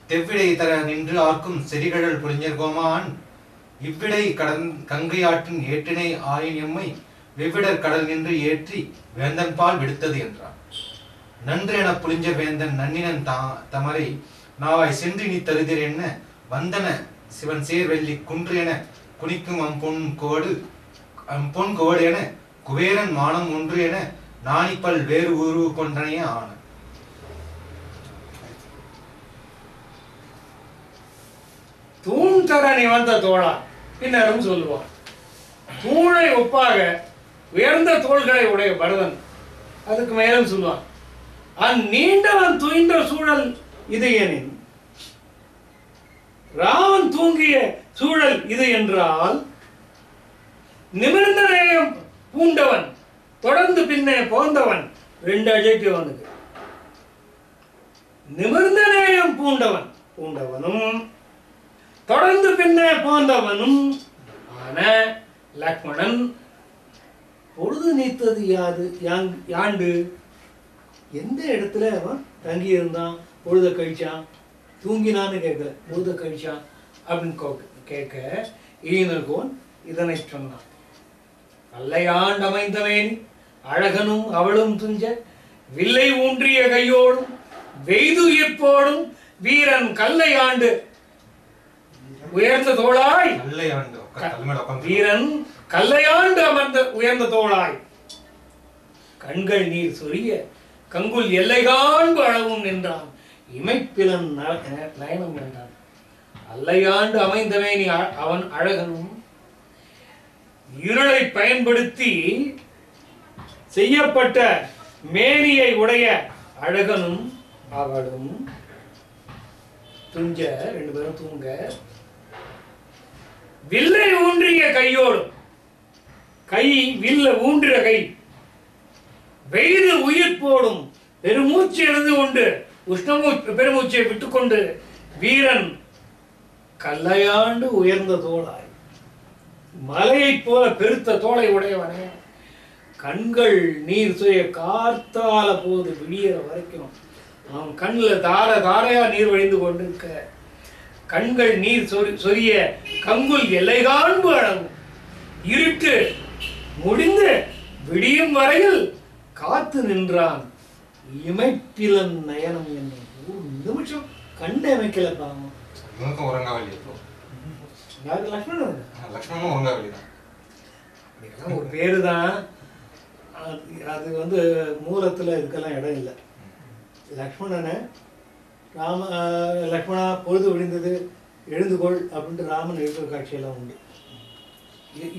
தெவ்விடை தர நின்று ஆர்க்கும் செறிகழல் புரிஞர் கோமான் இவ்விடை கங்கையாற்றின் ஏற்றினை ஆயின் எம்மை வெவ்விடர் கடல் நின்று ஏற்றி வேந்தன் பால் விடுத்தது என்றான். நன்று என புளிஞ்சர் வேந்தன் நன்னினன் தமரை நாவாய் சென்று நீ தருதிர் என்ன வந்தன சிவன் சேர் வெள்ளி குன்று என குனிக்கும் அம்பொன் கோடு என குபேரன் மானம் ஒன்று என நாணிப்பல் வேறு உருவு கொண்டனையே ஆன. தூண் தர நிவந்த தோழா பின்னரும் சொல்லுவான். தூணை ஒப்பாக உயர்ந்த தோள்களை உடைய பரதன் அதுக்கு மேலும் சொல்லுவான். அந்நீண்டவன் துயின்ற சூழல் இது எனின் ராமன் தூங்கிய சூழல் இது என்றால் நிமிர்ந்த நேயம் பூண்டவன் தொடர்ந்து பின்னே போந்தவன். ரெண்டு அஜெக்டிவ் அவனுக்கு. நிமிர்ந்த நேயம் பூண்டவனும் தொடர்ந்து பின்னே போந்தவனும் ஆன லக்ஷ்மணன் பொழுது நீத்தது யாண்டு எந்த இடத்துல அவன் தங்கி இருந்தான், பொழுத கழிச்சான், தூங்கினான்னு கேட்கல, பொழுத கழிச்சான் அப்படின்னு கேட்க ஈனர்கோன் இதனை சொன்னான். அல்லையாண்டு அமைந்தவேன் அழகனும் அவளும் துஞ்ச வில்லை ஊன்றிய கையோடும் வெய்துயிர்ப்போடும் வீரன் கல்லையாண்டு உயர்ந்த தோளாய் வீரன் கல்லையாண்டு அமர்ந்த உயர்ந்த தோளாய் கண்கள் நீர் சொரிய கங்குல் எல்லை காண்பு அளவும் நின்றான் இமைப்பிலன் நயனம் என்றான். அல்லையாண்டு அமைந்தவேனி அவன் அழகனும் இருளை பயன்படுத்தி செய்யப்பட்ட மேனியை உடைய அழகனும் அவளும் துஞ்ச ரெண்டு பேரும் தூங்க வில்லை ஊன்றிய கையோடும் கை வில்ல ஊன்றிய கை வெய்து உயிர் போடும் பெருமூச்சு எழுந்து கொண்டு பெருமூச்சை விட்டுக்கொண்டு வீரன் கல்லையாண்டு உயர்ந்த தோளாய் மலையை போல பெருத்த தோளை உடையவனே கண்கள் நீர் சுய கார்த்தால போது விடியற வரைக்கும் அவன் கண்ணில் தார தாரையா நீர் வழிந்து கொண்டிருக்க கண்கள் நீர் சொரிய கங்குல் எல்லை காண்பு அளவு இருட்டு முடிந்து விடியும் வரையில் காத்து நின்றான் இமைப்பிலன் நயனம் என்ன ஒரு நிமிஷம் கண்டே அமைக்கல பாவம். ஒரு பேருதான் அது வந்து மூலத்துல இதுக்கெல்லாம் இடம் இல்லை. லக்ஷ்மணனை லக்ஷ்மணா பொழுது விழுந்தது எழுந்துகொள் அப்படின்ட்டு ராமன் எழுதுகிற காட்சியெல்லாம் உண்டு.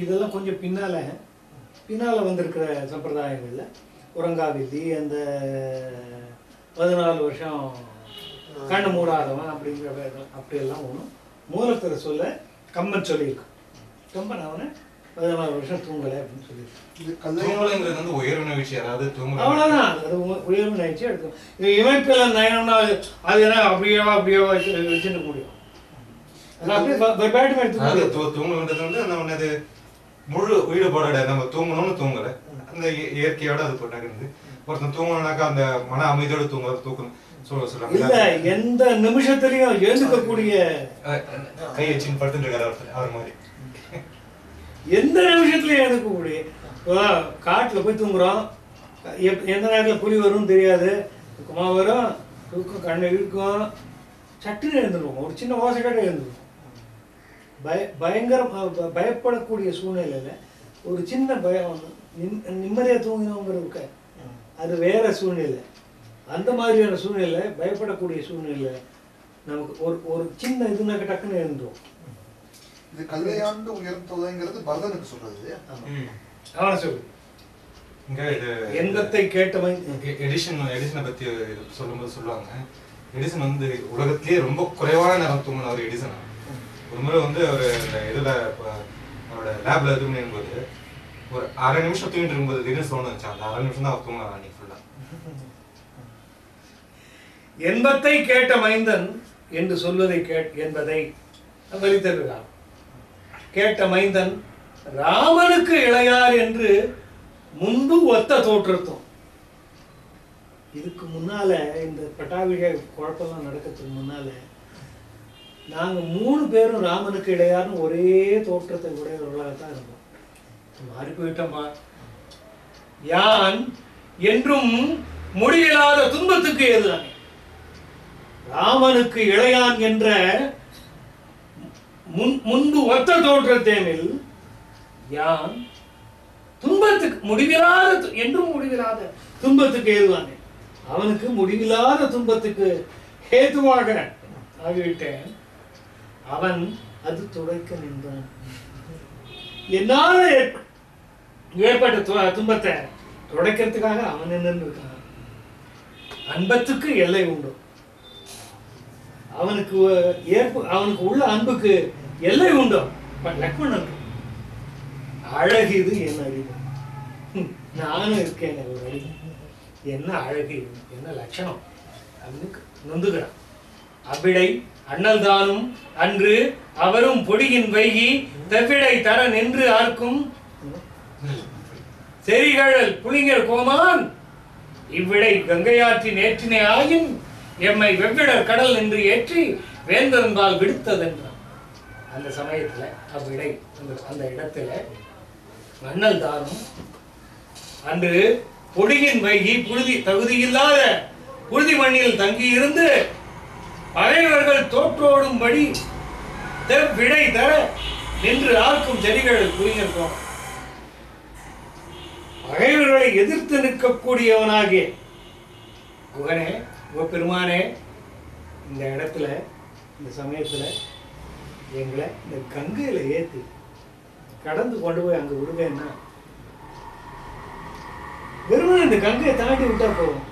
இதெல்லாம் கொஞ்சம் பின்னால வந்திருக்கிற சம்பிரதாயங்கள்ல உறங்காவித்தி அந்த 14 வருஷம் கண்ணு மூடாதவன் அப்படிங்கிற அப்படியெல்லாம் ஒன்றும் மூலத்தில் சொல்ல கம்மன் சொல்லியிருக்கான். கம்பன் அவனை 14 வருஷம் தூங்கலை அப்படின்னு சொல்லியிருக்கான். அவ்வளோதான், அது உயர்வு நிகழ்ச்சி எடுக்கும். இமைப்பெல்லாம் நயனம்னா அது என்ன அப்படியே வச்சுட்டு முடியும். முழு ஈடுபாடோட நம்ம தூங்கணும்னு தூங்கல, அந்த இயற்கையோட அது போட்டாங்க. ஒருத்தன் தூங்கணும்னாக்கா அந்த மன அமைதியோட தூக்கணும் சொல்றாங்க. எந்த நிமிஷத்துலயும் எழுந்துக்கக்கூடிய கை வச்சு படுத்துட்டு இருக்காரு அவர் மாதிரி. எந்த நிமிஷத்துலயும் எழுந்துக்கக்கூடிய காட்டுல போய் தூங்குறோம், எந்த நேரத்துல புலி வரும்னு தெரியாது, தூக்கமா வரும், தூக்கம் கண்ணை இழுக்கும், சட்டுன்னு எழுந்துருவோம், ஒரு சின்ன ஓசைக்காட்ட எழுந்துருவோம். பயங்கர பயப்படக்கூடிய சூழ்நிலையில ஒரு சின்ன பயம் நிம்மதியா தூங்கினோங்கிறதுக்கு அது வேற சூழ்நிலை. அந்த மாதிரியான சூழ்நிலை, பயப்படக்கூடிய சூழ்நிலை நமக்கு ஒரு சின்ன இதுனாக்க டக்குன்னு எழுந்துரும். இது கல்லையாண்டு உயர்ந்ததுங்கிறது பரதனுக்கு சொல்றது. அவனை சொல்லு. இங்க இது எந்தத்தை கேட்டமை எடிசனை பத்தி சொல்லும்போது சொல்லுவாங்க, எடிசன் வந்து உலகத்திலேயே ரொம்ப குறைவான நேரம் தூங்கினவர் எடிசன். ஒரு முறை வந்து அவர் இதுல அவரோட லேப்ல இது பண்ணும்போது ஒரு 1/2 நிமிஷம் தூங்கிட்டு இருக்கும்போது திடீர்னு சவுண்ட் வந்துச்சு. அந்த 1/2 நிமிஷம் தான் அவர் தூங்கினார் அன்னைக்கு ஃபுல்லா. என்பத்தை கேட்ட மைந்தன் என்று சொல்வதை என்பதை வலித்திருக்கிறார். கேட்ட மைந்தன் ராமனுக்கு இளையார் என்று முன்பு ஒத்த தோற்றத்தும். இதுக்கு முன்னால இந்த பட்டாபிஷேக குழப்பம்லாம் நடக்கிறதுக்கு முன்னால நாங்கள் 3 பேரும் ராமனுக்கு இடையாரும் ஒரே தோற்றத்தை உடையவர்களாகத்தான் இருந்தோம். மாறி போயிட்டோம்பா. யான் என்றும் முடிவில்லாத துன்பத்துக்கு ஏதுதானே. ராமனுக்கு இளையான் என்ற முன்பு ஒத்த தோற்றத்தேனில் யான் துன்பத்துக்கு முடிவில்லாத என்றும் முடிவில்லாத துன்பத்துக்கு ஏதுவானே. அவனுக்கு முடிவில்லாத துன்பத்துக்கு ஹேதுவாக ஆகிவிட்டேன். அவன் அது துடைக்க நின்றான். என்னால ஏற்பட்ட துன்பத்தை துடைக்கிறதுக்காக அவன் நின்று இருக்கான். அன்பத்துக்கு எல்லை உண்டு. அவனுக்கு உள்ள அன்புக்கு எல்லை உண்டு. லக்ஷ்மணன் அழகு இது என் அறிவு. நானும் இருக்கேன் ஒரு அறிவு. என்ன அழகு, என்ன லட்சணம் அப்படின்னு நொந்துகிறான். அவ்விடை அண்ணல் தானும் அன்று அவரும் பொடியின் வைகி தெவ்விடை தர நின்று ஆர்க்கும் செரிகழல் புலிங்கர் கோமான் இவ்விடை கங்கையாற்றின் ஏற்றினை ஆயின் எம்மை வெவ்விடர் கடல் நின்று ஏற்றி வேந்தரன்பால் விடுத்ததென்றான். அந்த சமயத்துல அவ்விடை அந்த இடத்துல அண்ணல் தானும் அன்று பொடியின் வைகி புழுதி தகுதியில்லாத புழுதி மண்ணில் தங்கி இருந்து பகைவர்கள் தோற்றோடும்படி விடை தர நின்று ஆர்க்கும் செடிகள் புரிஞ்சிருக்கோம். பகைவர்களை எதிர்த்து நிற்கக்கூடியவனாகிய குகனே, பெருமானே, இந்த இடத்துல இந்த சமயத்துல எங்களை இந்த கங்கையில ஏத்தி கடந்து கொண்டு போய் அங்க விடுவேன்னா வெறும் இந்த கங்கையை தாண்டி விட்டா போவோம்.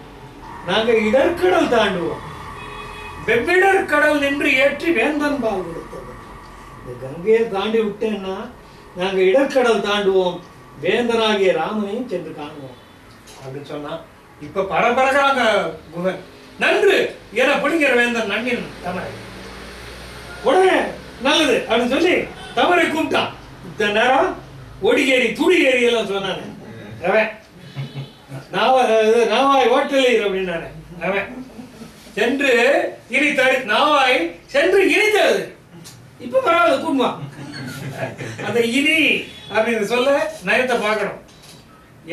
நாங்க இடர்கடல் தாண்டுவோம். வெவ்விடர் கடல் நின்று ஏற்றி வேந்தன் பால் கொடுத்தது. இந்த கங்கையை தாண்டி விட்டேன்னா நாங்க இடர்கடல் தாண்டுவோம், வேந்தனாகிய ராமனையும் சென்று காணுவோம் அப்படின்னு சொன்னா இப்ப பரபரக்கிறாங்க குகன். நன்று என பிடிங்கிற வேந்தன் நன்னின் தமரை உடனே நல்லது அப்படின்னு சொல்லி தமரை கூப்பிட்டான். இந்த நேரம் ஒடிகேரி துடிகேரி எல்லாம் சொன்னானே அவன் நாவாய் ஓட்டலீர் அப்படின்னானே அவன் சென்று இனி நாவாய் சென்று இனித்தது. இப்ப பரவாயில்ல கூடுமா அந்த இனி அப்படின்னு சொல்ல நயத்தை பார்க்கணும்.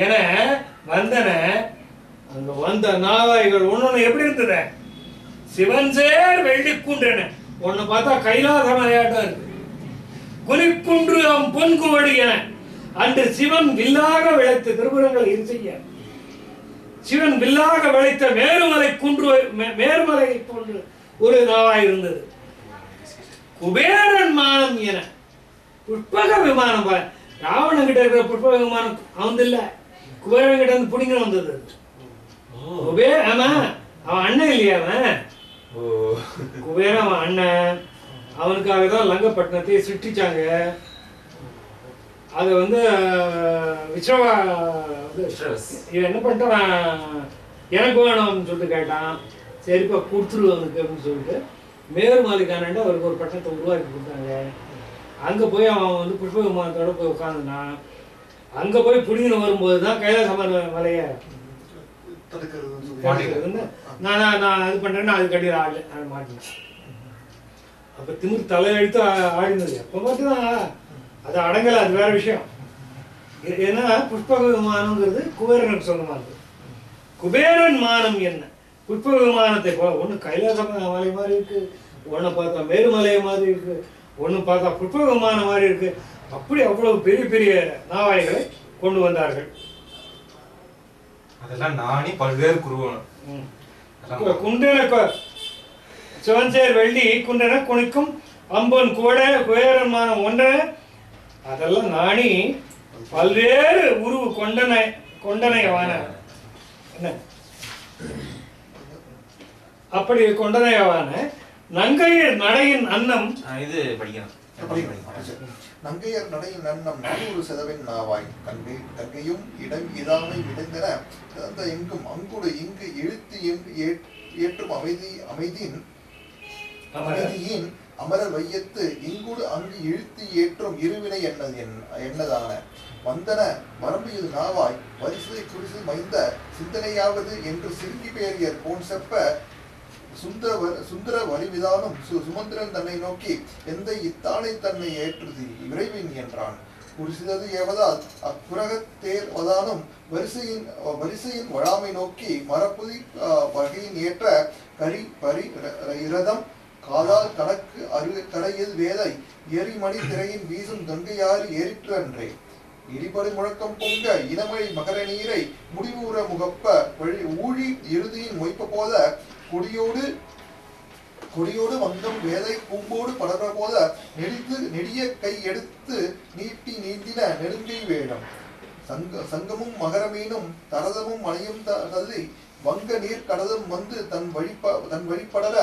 என வந்தன அங்க வந்த நாவாய்கள் ஒண்ணு எப்படி இருந்தது? சிவன் சேர் வெள்ளி குன்றன. ஒன்னு பார்த்தா கைலாச மலையாட்டம் இருக்கு. குலிக்குன்று பொன்குவடு என அன்று சிவன் வில்லாக விளைத்த திருப்புறங்களை இரு செய்ய சிவன் வில்லாக விளைத்த மேருமலை குன்று மேருமலை போன்று ஒரு நாவாய் இருந்தது. குபேரன் மானம் என புஷ்பக விமானம். ராவணன் கிட்ட இருக்கிற புஷ்பக விமானம் அவன் இல்ல, குபேரன் கிட்ட இருந்து புடிங்க வந்தது. ஆமா, அவன் அண்ணன் இல்லையா? அவன் குபேரன் அவன் அண்ணன். அவனுக்காக தான் லங்கப்பட்டினத்தை சிருஷ்டிச்சாங்க. அது விஸ்வா இவன் என்ன பண்ணிட்டான், எனக்கு வேணும்னு சொல்லிட்டு கேட்டான். சரிப்பா கொடுத்துரு அவனுக்கு அப்படின்னு சொல்லிட்டு மேருமாலிக்கானண்ட அவருக்கு ஒரு பட்டணத்தை உருவாக்கி கொடுத்தாங்க. அங்கே போய் அவன் புஷ்ப விமானத்தோட போய் உட்காந்துனான். அங்கே போய் புடிங்கின்னு வரும்போது தான் கைலாச மலையை நான் இது பண்ணுறேன்னா அது கட்டி ஆடு மாட்டினேன். அப்போ திமிர் தலையெடுத்து ஆடினது. அப்போ மட்டும்தான் அது அடங்கலை, அது வேற விஷயம். ஏன்னா புஷ்பக விமானங்கிறது குபேரனுக்கு சொந்தமானது. குபேரன் மானம் என்ன? புஷ்பக விமானத்தை போல ஒன்று கைலாச மலை மாதிரி இருக்கு, ஒன்று பார்த்தா மேருமலை மாதிரி இருக்கு, ஒன்று பார்த்தா புஷ்பக விமானம் மாதிரி இருக்கு. அப்படி அவ்வளவு பெரிய பெரிய நாவாய்களை கொண்டு வந்தார்கள். அதெல்லாம் நானே பல்வேறு குருவன் குண்டன சிவன்சேர் வெள்ளி குண்டன குணிக்கும் அம்பன் கூட குபேரமான ஒன்றன அதெல்லாம் நாணி பல்வேறு உருவு கொண்டனையவான என்ன அப்படி கொண்டனையவான நங்கையர் நடையின் அன்னம் இது படிக்கணும். நங்கையர் நடையின் அன்னம் 400 செதவின் நாவாய் கங்கையும் இடம் இதாமை விடைந்தன எங்கும் அங்குடு இங்கு இழுத்து ஏற்றும் அமைதியின் அமரர் வையத்து இங்குடு அங்கு இழுத்து ஏற்றும் இருவினை என்னதான வந்தன வரம்பு இது நாவாய் வரிசை குறிசு மைந்த சிந்தனையாவது என்று சிறுங்கி பேரியர் போன் செப்ப சுந்தர வரிவிதானும் சுமந்திரன் தன்னை நோக்கி எந்த இத்தானை தன்னை ஏற்றுதி விரைவின் என்றான். குறிசிதது ஏவதால் அப்புரகத்தேர் வதானும் வரிசையின் வழாமை நோக்கி மரப்புதி வகையின் ஏற்ற கரி பரி இரதம் காதால் கணக்கு கரையில் வேதை எரிமணி திரையின் வீசும் கங்கையாறு ஏறிற்று அன்றே. இடிபடு முழக்கம் பொங்க இனமழை மகர நீரை முடிவுற முகப்ப ஊழி இறுதியின் மொய்ப்ப போத கொடியோடு வங்கம் வேதை பூம்போடு படர போத நெடிய கை எடுத்து நீட்டி நீந்தின நெடுங்கை வேடம். சங்கமும் மகரமீனும் தரதமும் மலையும் தள்ளி வங்க நீர் கடலும் வந்து தன் வழிபடர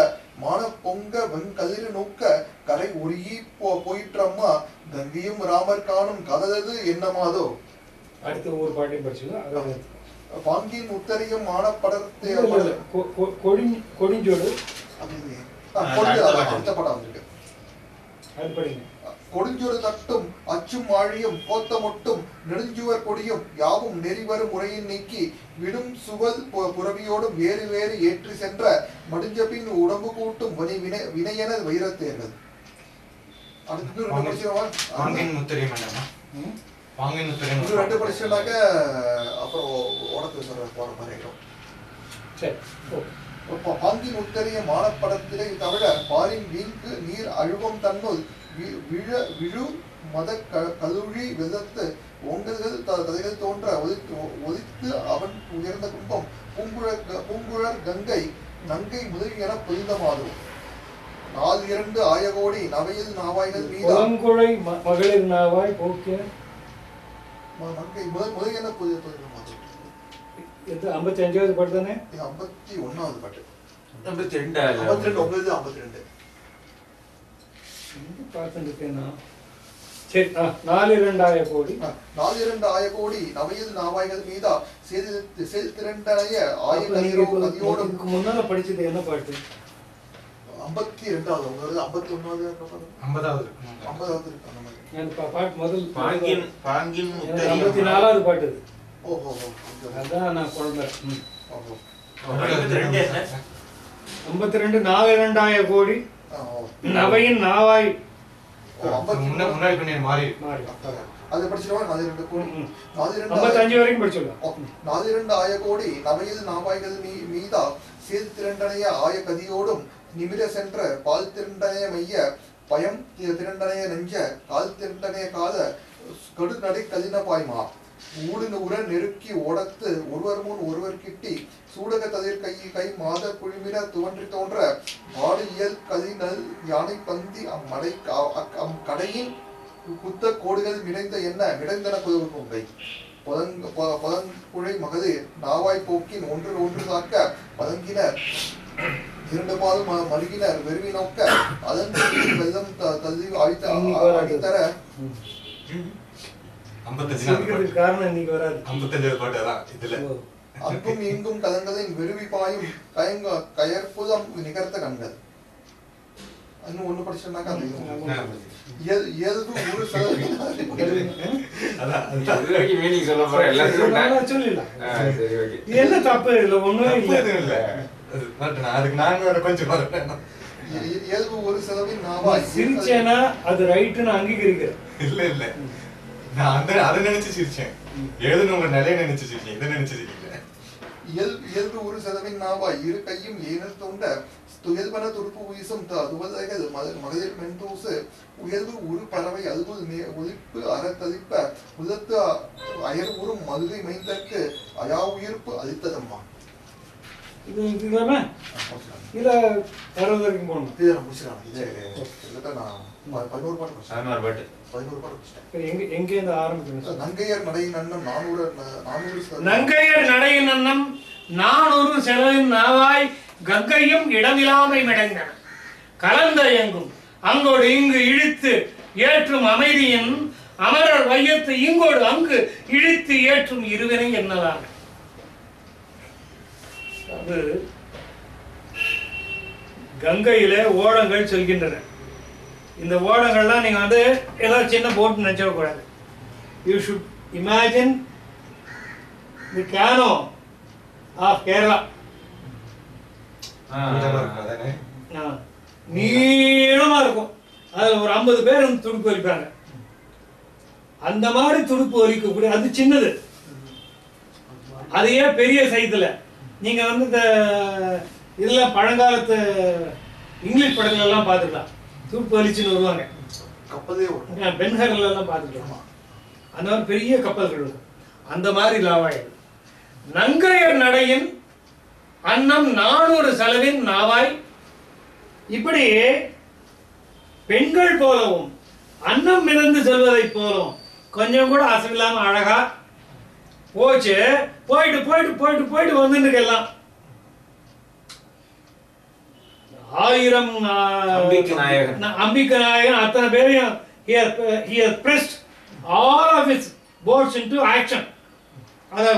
மான பொங்க வெங்கதிர் நோக்க கரை உருகி போயிற்றம்மா கங்கையும் ராமர் காணும் கதது என்னமாதோ. அடுத்த ஒரு பாட்டையும் படிச்சுக்கலாம். பாங்கின் உத்தரையும் மானப்படத்தை கொடிஞ்சோடு அடுத்த படம் வந்திருக்கு. அது படிங்க. கொடுஞ்சொரு தட்டும் அச்சும் ஆழியும் கோத்தமொட்டும் நெடுஞ்சுவர் கொடியும் யாவும் நெறிவரும் முறையின் நீக்கி விடும் சுவல் புறவியோடும் வேறு வேறு ஏற்றி சென்ற மடிஞ்சபின் உடம்பு கூட்டும் வினையென வைரத்தேர்கள். அடுத்து ரெண்டு படிச்சாக்க அப்புறம் உடத்து சொல்ற போற மாதிரி ஆயிடும். பாங்கின் உத்தரிய மானப்படத்திலே தவிர பாரின் வீண்கு நீர் அழுவம் தன்னுள் விழு மத கழுழி விதத்து ஒங்கல்கள் ததைகள் தோன்ற ஒதித்து அவன் உயர்ந்த கும்பம் பூங்குழற் கங்கை நங்கை முதல் என பொதிந்தமாதும். 4 ஆயகோடி நவையில் நாவாய்கள் மீதாங்குழை மகளிர் நாவாய் போக்கிய நங்கை முதல் என பொதிந்தமாதும். 55வது பாட்டு தானே? 51வது பாட்டு. 52 சரி. 4 ஆயகோடி நவையில் நாவாய்கள் மீதா திரண்டனைய ஆயகதியோடும். முன்னால படிச்சது என்ன பாட்டு? 52வது 51வது பாட்டு முதல் 54வது பாட்டு. ஓஹோ, அதான் நான் குழந்தை. 52 4 ஆயகோடி நவையின் நாவாய். அது படிச்சிருவா. 55 வரைக்கும் படிச்சிடலாம். 42 ஆயகோடி நவையில் நாவாய்கள் மீதா சேது திரண்டனைய ஆயகதியோடும் நிமிர சென்ற பால் திரண்டனைய மைய பயம் திரண்டனைய நெஞ்ச கால் திரண்டனைய கால கடு நடை கதின பாய்மா ஊடு உர நெருக்கி ஓடத்து ஒருவர் முன் ஒருவர் கிட்டி சூடக ததிர் கை மாத குழுமின துவன்றி தோன்ற ஆடு இயல் கதிநல் யானை பந்தி அம்மடை கடையின் குத்த கோடுகள் மிடைந்தன குதவு பொங்கை பதங்குழை மகதிர் நாவாய் போக்கின் ஒன்று சாக்க பதங்கினர் 2 பாதம் மருகினர் வெறுவி நோக்க அதன் வெள்ளம் தள்ளி அடித்தர. 55 காரணம் இன்னைக்கு வராது. 55 பாட்டு தான் இதுல. அங்கும் இங்கும் கலங்கதின் வெறுவி பாயும் கயற்புதம் நிகர்த்த கண்கள். இன்னும் ஒண்ணு படிச்சோம்னாக்கா அது இயல்பு ஒரு என்ன தப்பு இல்ல, ஒண்ணுமே இல்ல. இயல்பு ஒரு செலவின் நாவாய் சிரிச்சேனா அது ரைட்டுன்னு அங்கீகரிக்கிறேன். இல்ல இல்ல, நான் அதை நினைச்சு சிரிச்சேன். எழுதுனவங்க நிலைய நினைச்சு சிரிச்சேன், இதை நினைச்சு சிரிக்கல. இயல்பு ஒரு செலவின் நாவாய் இரு கையும் ஏனல் தோண்ட துயல்பன துடுப்பு வீசும் துவதைகள் மகளிர் மென்தூசு உயர்வு உரு பறவை அதுபோல் ஒலிப்பு அறத்தளிப்ப உதத்து அயர் உறும் மதுகை மைந்தற்கு அயா உயிர்ப்பு அளித்ததம்மா. இது இல்லாம இதுல 60 வரைக்கும் போகணும். இதை நான் முடிச்சிடலாம். இது நான் 11 பாட்டு எங்க இருந்து ஆரம்பிக்கணும்? நங்கையர் நடையின் அண்ணம் 400 நங்கையர் நடையின் அண்ணம் 400 செலவின் நாவாய் கங்கையும் இடமிலாமை மிடங்கன கலந்த எங்கும் அங்கோடு இங்கு இழுத்து ஏற்றும் அமைதியின் அமரர் வையத்து இங்கோடு அங்கு இழுத்து ஏற்றும் இருவினை என்னதான். அது கங்கையில ஓடங்கள் செல்கின்றன. இந்த ஓடங்கள்லாம் நீங்க வந்து ஏதாவது சின்ன போட் நினைச்ச கூடாது. You should imagine the canoe of Kerala. நீளமா இருக்கும் அதானே? நீளமா இருக்கும். அதுல ஒரு 50 பேர் வந்து துடுப்பு வலிப்பாங்க. அந்த மாதிரி துடுப்பு வலிக்கக்கூடிய அது சின்னது. அதையே பெரிய சைஸ்ல நீங்க வந்து இந்த இதெல்லாம் பழங்காலத்து இங்கிலீஷ் படங்கள் எல்லாம் பார்த்துக்கலாம். துடுப்பு வலிச்சுன்னு வருவாங்க. பென்ஹர்ல எல்லாம் பார்த்துக்கலாம். அந்த மாதிரி பெரிய கப்பல்கள் இருக்கும். அந்த மாதிரி லாவாய். நங்கையர் நடையின் அன்னம் 400 செலவின் நாவாய். இப்படி பெண்கள் போலவும் அன்னம் மிதந்து செல்வதை போலவும் கொஞ்சம் கூட அசைவில்லாம அழகா போச்சு. போயிட்டு போயிட்டு போயிட்டு போயிட்டு வந்துட்டு எல்லாம் 1000 அம்பிக்க நாயகன் அத்தனை பேரையும் he has pressed all of his boats into action. அதை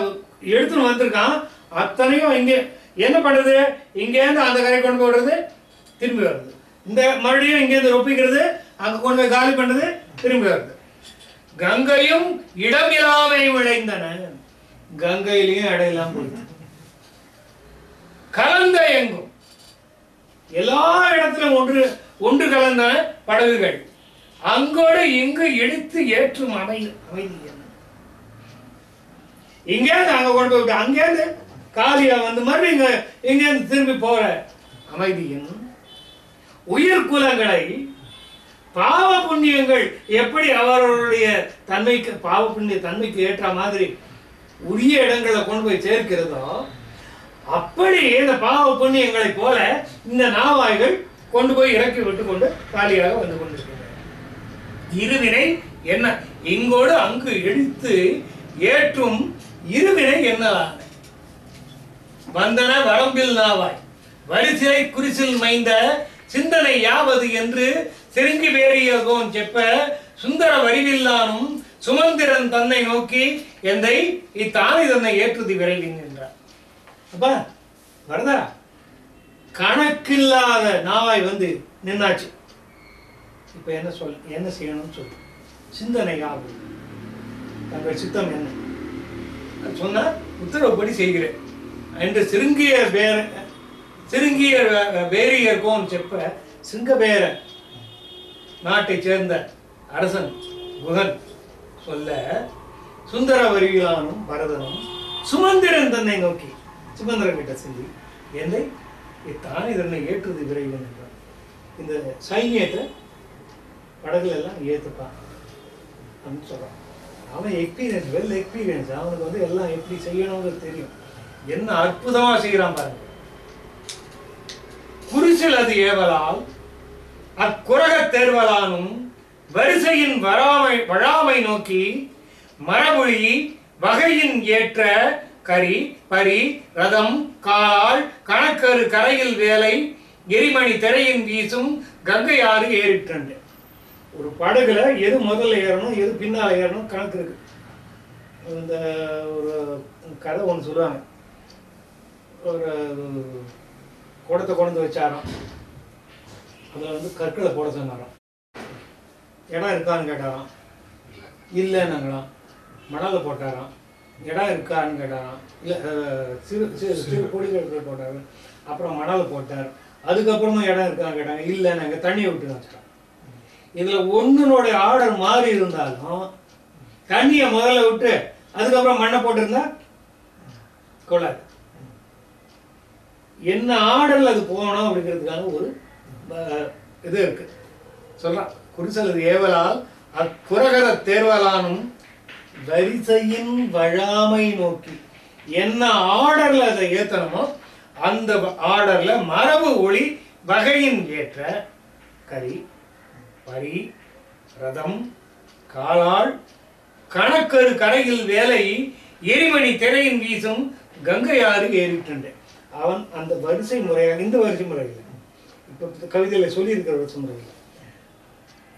எடுத்துன்னு வந்திருக்கான். அத்தனையும் இங்கே என்ன பண்ணுறது? இங்கேருந்து அந்த கரை கொண்டு போடுறது, திரும்பி வருது. இந்த மறுபடியும் இங்கேருந்து ஒப்பிக்கிறது, அங்கே கொண்டு போய் காலி பண்ணுறது, திரும்பி வருது. கங்கையும் இடம் இல்லாமை விளைந்தன. கங்கையிலையும் இடம் இல்லாம போயிடுது. கலந்த எங்கும் எல்லா இடத்திலும் ஒன்று கலந்த படகுகள் அங்கோடு இங்கு இடித்து ஏற்றும் அமைதி. இங்கேருந்து அங்க கொண்டு போய் அங்கேருந்து காலியா வந்து மறுபடியும் இங்கேருந்து திரும்பி போற அமைதியின் உயிர் குலங்களை பாவ புண்ணியங்கள் எப்படி அவர்களுடைய தன்மைக்கு பாவ புண்ணிய தன்மைக்கு ஏற்ற மாதிரி உரிய இடங்களை கொண்டு போய் சேர்க்கிறதோ அப்படி இந்த பாவ புண்ணியங்களை போல இந்த நாவாய்கள் கொண்டு போய் இறக்கி விட்டு கொண்டு காலியாக வந்து கொண்டிருக்கின்றன. இருவினை என்ன? இங்கோடு அங்கு எடுத்து ஏற்றும் இருவினை என்னதான் வந்தன வரம்பில் நாவாய் வரிசை குறிசில் மைந்த சிந்தனை யாவது என்று செருங்கி வேறியகோன் செப்ப சுந்தர வடிவில்லானும் சுமந்திரன் தன்னை நோக்கி எந்தை இத்தானி தன்னை ஏற்றுதி விரைவின் என்றார். அப்பா வருதா? கணக்கில்லாத நாவாய் வந்து நின்னாச்சு. இப்ப என்ன செய்யணும்னு சொல்லு. சிந்தனை யாவது, தங்கள் சித்தம் என்ன சொன்ன உத்தரவுப்படி செய்கிறேன் என்று சிறுங்கியர் வேரியர்கோன் செப்ப சிங்கபேர நாட்டை சேர்ந்த அரசன் குகன் சொல்ல சுந்தர வரியிலானும் பரதனும் சுமந்திரன் தன்னை நோக்கி சுமந்திரன் கிட்ட சொல்லி என்னை இத்தானே இதனை ஏற்றுது விரைவன் என்றார். இந்த சைன்யத்தை படகுல எல்லாம் ஏத்துப்பான் அப்படின்னு சொல்றான். அவன் எக்ஸ்பீரியன்ஸ், வெல் எக்ஸ்பீரியன்ஸ். அவனுக்கு வந்து எல்லாம் எப்படி செய்யணும்னு தெரியும். என்ன அற்புதமா செய்யறான் பாருங்க. குறிசில் அது ஏவலால் அக்குரக தேர்வலானும் வரிசையின் வழாமை நோக்கி மரபொழி வகையின் ஏற்ற கரி பரி ரதம் காலால் கணக்கரு கரையில் வேலை எரிமணி திரையின் வீசும் கங்கை ஆறு ஏறிட்டு. ஒரு படகுல எது முதல்ல ஏறணும் எது பின்னால ஏறணும் கணக்கு இருக்கு. இந்த ஒரு கதை ஒன்று சொல்லுவாங்க. ஒரு குடத்தை கொண்டு வச்சாராம். அதில் வந்து கற்களை போட சொன்னாராம். இடம் இருக்கான்னு கேட்டாராம். இல்லைன்னாங்களாம். மணலை போட்டாராம். இடம் இருக்கான்னு கேட்டாராம். இல்லை சிறு சிறு சிறு பொடிகள் போட்டார். அப்புறம் மணலை போட்டார். அதுக்கப்புறமா இடம் இருக்கான்னு கேட்டாங்க. இல்லைன்னாங்க. தண்ணியை விட்டு வச்சுட்டாங்க. இதில் ஒன்றுனுடைய ஆர்டர் மாறி இருந்தாலும் தண்ணியை முதல்ல விட்டு அதுக்கப்புறம் மண்ணை போட்டிருந்தா கொள்ளாது. என்ன ஆர்டர்ல அது போகணும் அப்படிங்கிறதுக்காக ஒரு இது இருக்கு. சொல்லலாம் குறிசல் ஏவலால் அக்குரகர தேர்வலானும் வரிசையின் வழாமை நோக்கி என்ன ஆர்டர்ல அதை ஏத்தணுமோ அந்த ஆர்டர்ல மரபு ஒளி வகையின் ஏற்ற கரி பரி ரதம் காலால் கணக்கரு கரையில் வேலை எரிமணி திரையின் வீசும் கங்கையாறு ஏறிட்டு. அவன் அந்த வரிசை முறையாக இந்த வரிசை முறையில் இப்போ கவிதையில் சொல்லியிருக்கிற வரிசை முறையில்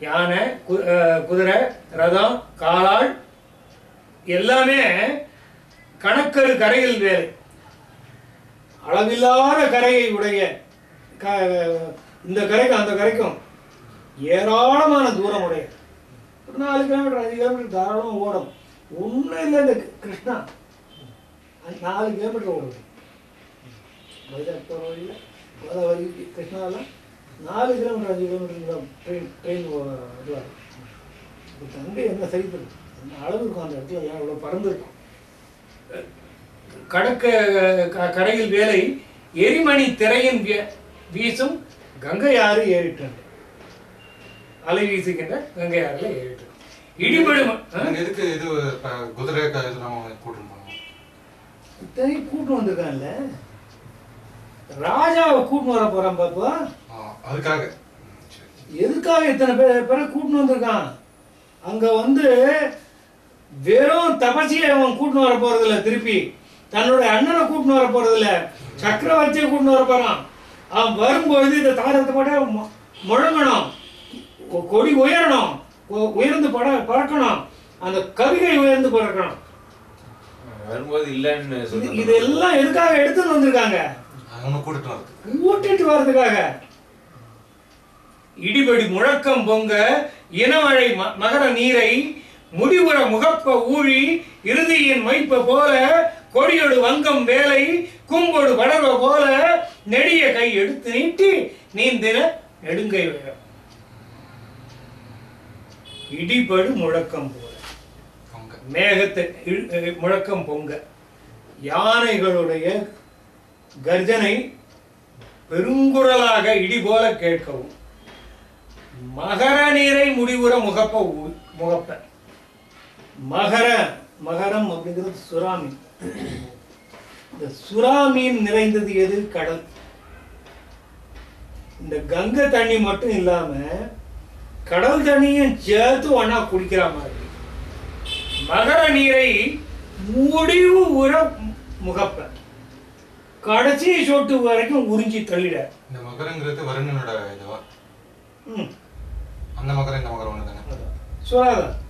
யானை குதிரை ரதம் காலால் எல்லாமே கணக்கரு கரையில் வேலை அளவில்லாத கரையை உடைய இந்த கரைக்கும் அந்த கரைக்கும் ஏராளமான தூரம் உடைய 4 கிலோமீட்டர் 5 கிலோமீட்டர் தாராளமாக ஓடும். ஒன்றும் இல்லை. இந்த கிருஷ்ணா 4 கிலோமீட்டர் ஓடுது. வைஜாக் போகிற வழியில் கோதாவரி கிருஷ்ணாவெல்லாம் 4 கிலோமீட்டர் 5 கிலோமீட்டர் ட்ரெயின் இதுவாக இப்போ கங்கை என்ன சரிப்பது என்ன அளவு இருக்கும் அந்த இடத்துல ஏன் இவ்வளோ பறந்துருக்கும். கரையில் வேலை எரிமணி திரையின் வீசும் கங்கை ஆறு ஏறிட்டு அலை வீசுகின்ற கங்கை ஆறுல ஏறிட்டு இடிபடும். எதுக்கு இது குதிரை கூட்டு இத்தனையும் கூட்டு வந்திருக்கான்ல, ராஜாவை கூட்டு வர போறான் பாப்பா. அதுக்காக எதுக்காக இத்தனை பேரை கூட்டு வந்திருக்கான்? அங்க வந்து வெறும் தபசியை அவன் கூட்டு வர போறது இல்ல, திருப்பி தன்னுடைய அண்ணனை கூட்டு வர போறது இல்ல, சக்கரவர்த்தியை கூட்டு வர போறான். அவன் வரும்பொழுது இந்த தாரத்தை போட முழங்கணும், கொடி உயரணும், உயர்ந்து பறக்கணும், அந்த கவிகை உயர்ந்து பறக்கணும். வரும்போது இல்லன்னு இதெல்லாம் எதுக்காக எடுத்துட்டு வந்திருக்காங்க? கூட்டிட்டு வர்றதுக்காக. இடிபடி முழக்கம் பொங்க இனமழை மகர நீரை முடிவுற முகப்ப ஊழி இறுதியின் மைப்ப போல கொடியோடு வங்கம் வேலை கும்போடு படர்வ போல நெடிய கை எடுத்து நீட்டி நீந்தின நெடுங்கை வேகம். இடிபடு முழக்கம் போல மேகத்தை முழக்கம் பொங்க யானைகளுடைய கர்ஜனை பெருங்குரலாக இடி போல கேட்கவும் மகர நீரை முடிவுற முகப்ப மகரம் அப்படிங்கிறது சுறாமி. இந்த சுறாமீன் நிறைந்தது எது? கடல். இந்த கங்கை தண்ணி மட்டும் இல்லாம கடல் தண்ணியும் சேர்த்து ஒன்னா குடிக்கிற மாதிரி மகர நீரை முடிவு உற முகப்ப கடைசி சொட்டு வரைக்கும் உறிஞ்சி தள்ளிட. இந்த மகரங்கிறது வருணனோட இதுவா? அந்த மகரம் இந்த மகரம் ஒண்ணு தானே.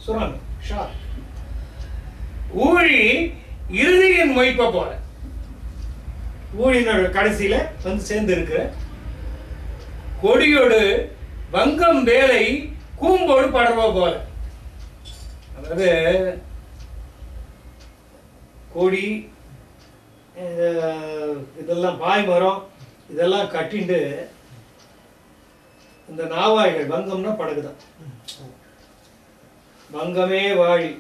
சுறாமி ஊழி இறுதியின் மொய்ப்ப போல ஊழினோட கடைசியில வந்து சேர்ந்து இருக்கிற கொடியோடு வங்கம் வேலை கூம்போடு படர்வ போல. அதாவது கொடி இதெல்லாம் பாய் மரம் இதெல்லாம் கட்டிண்டு இந்த நாவாய்கள், வங்கம்னா படகுதான், வங்கமே வாழி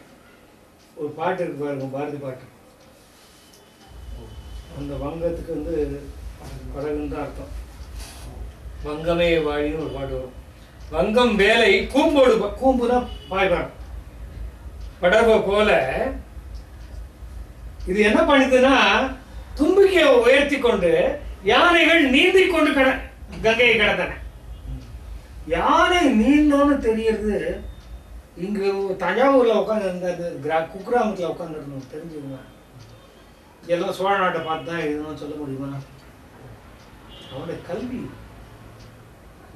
ஒரு பாட்டு இருக்கு பாருங்க, பாரதி பாட்டு. அந்த வங்கத்துக்கு வந்து படகுன்னு தான் அர்த்தம். வங்கமே வாழின்னு ஒரு பாட்டு வரும். வங்கம் வேலை கூம்போடு கூம்புனா பாய்மரம் படர்வ போல இது என்ன பண்ணுதுன்னா தும்பிக்கையை உயர்த்தி கொண்டு யானைகள் நீந்தி கொண்டு கங்கையை கடந்தன. யானை நீந்தோன்னு தெரியறது இங்க தஞ்சாவூர்ல உட்காந்து குக்கிராமத்துல உட்காந்து இருக்கணும், தெரிஞ்சுக்கோங்க. எல்லாம் சோழ நாட்டை பார்த்து தான் இதுன்னு சொல்ல முடியுமா? அவனுடைய கல்வி.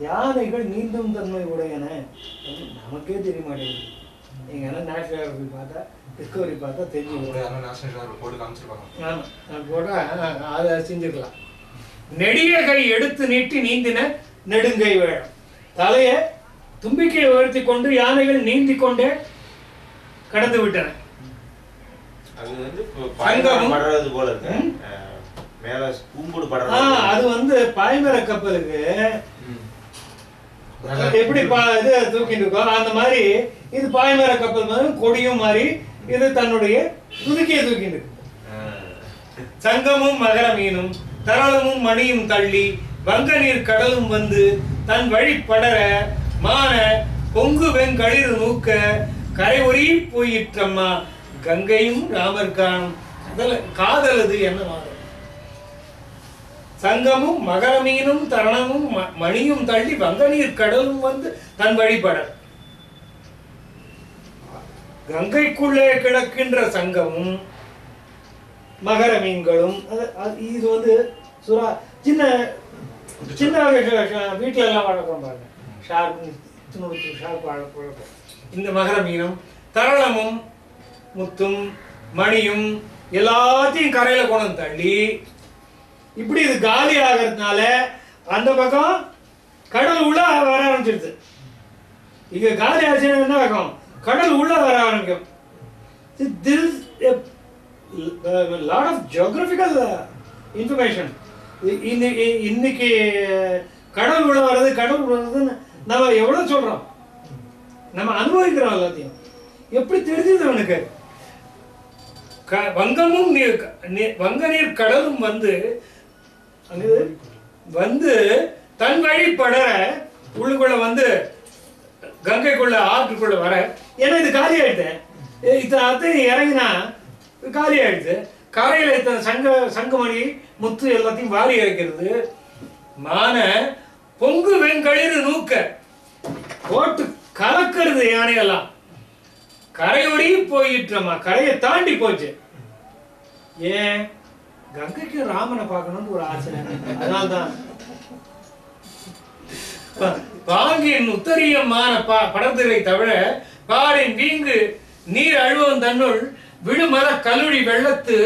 யானைகள் நீந்தும் தன்மை உடையன நமக்கே தெரிய மாட்டேங்குது. நீங்க எல்லாம் நேஷனல் ஜியோகிராஃபி பார்த்தா, டிஸ்கவரி பார்த்தா தெரிஞ்சுக்கலாம். போட அதை செஞ்சுக்கலாம். நெடிய கை எடுத்து நீட்டி நீந்தின நெடுங்கை வேடம். தலைய தும்பிக்கையை உயர்த்தி கொண்டு யானைகள் நீந்தி கொண்டே கடந்து விட்டன. அது வந்து பாய்மர கப்பலுக்கு எப்படி இது தூக்கிட்டு இருக்கோம் அந்த மாதிரி இது பாய்மர கப்பல் மாதிரி கொடியும் மாதிரி இது தன்னுடைய துதுக்கியை தூக்கிட்டு இருக்கு. சங்கமும் மகர மீனும் தரளமும் மணியும் தள்ளி வங்க நீர் கடலும் வந்து தன் வழி படர மான பொங்கு வெங்களிர் நூக்க கரை ஒரி போயிற்றம்மா கங்கையும் ராமர்கானும் காதலது என்ன மாறும். சங்கமும் மகரமீனும் தரணமும் மணியும் தள்ளி வங்க நீர் கடலும் வந்து தன் வழிபட கங்கைக்குள்ளே கிடக்கின்ற சங்கமும் மகர மீன்களும் இது வந்து சுறா சின்ன சின்ன வீட்டுல எல்லாம் வளர்க்கிறோம் பாருங்க, ஷார்ப் வளர்ப்போம். இந்த மகர மீனும் தரளமும் முத்தும் மணியும் எல்லாத்தையும் கரையில கொண்டு தள்ளி இப்படி இது காலி ஆகிறதுனால அந்த பக்கம் கடல் உள்ள வர ஆரம்பிச்சிருது. இங்க காலி ஆச்சுன்னா என்ன ஆகும்? கடல் உள்ள வர ஆரம்பிக்கும். This is a lot of geographical information. இன்னைக்கு கடவுள் உள்ள வர்றது கடவுள் வர்றதுன்னு நம்ம எவ்வளவு சொல்றோம், நம்ம அனுபவிக்கிறோம் எல்லாத்தையும். எப்படி தெரிஞ்சது அவனுக்கு? வங்கமும் வங்க நீர் கடலும் வந்து தன் வழி படர உள்ளுக்குள்ள வந்து கங்கைக்குள்ள ஆற்றுக்குள்ள வர, ஏன்னா இது காலி ஆயிடுது. இத்தனை அத்தையும் இறங்கினா காலி ஆயிடுது. கரையில இத்தனை சங்கமணி முத்து எல்லாத்தையும் வாரி இறக்கிறது. மான பொங்கு வெண்களிறு நூக்க போட்டு கலக்கிறது யானையெல்லாம். கரையோடி போயிட்டோமா, கரையை தாண்டி போச்சு. ஏன்? கங்கைக்கு ராமனை பார்க்கணும்னு ஒரு ஆசை. அதனால்தான் பாங்கின் உத்தரியமான படத்திரை தவிர பாரின் வீங்கு நீர் அழுவம் தன்னுள் விழுமர கலுழி வெள்ளத்து